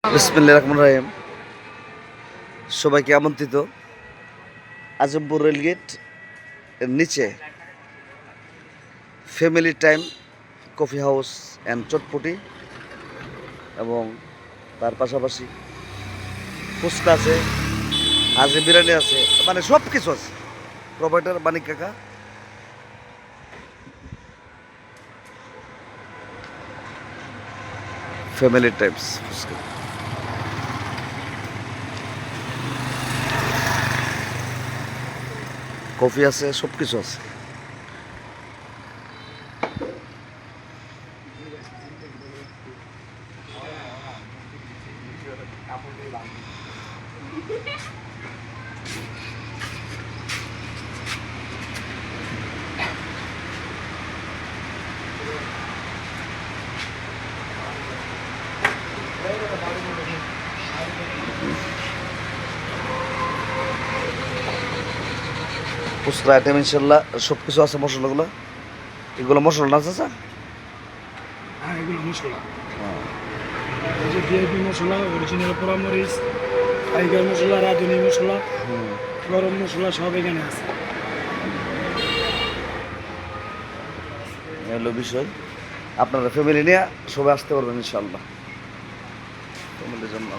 বিসমিল্লাহির রহমানির রহিম। সবাইকে আমন্ত্রিত আজমপুর রেলগেট এর নিচে family time coffee house and chotpoti এবং তার পাশাপাশি ফুচকা আছে, হাজি বিরিয়ানি আছে, মানে সব কিছু আছে। প্রোভাইডার মানিক কাকা। ফ্যামিলি টাইমস ফুচকা, কফি আছে, সব কিছু আছে। ফুচকা আইটেম ইনশাল্লাহ সব কিছু আছে। মশলাগুলো, এগুলো মশলা না চাচা? হ্যাঁ, এগুলো মশলা। এই যে ভিআইপি মশলা, অরিজিনাল পোড়া মরিচ, টাইগার মশলা, রাঁধুনি মশলা, গরম মশলা সব এখানে আছে। হলো বিষয়। আপনারা ফ্যামিলি নিয়ে সবাই আসতে পারবেন ইনশাল্লাহ। ফ্যামিলির জন্য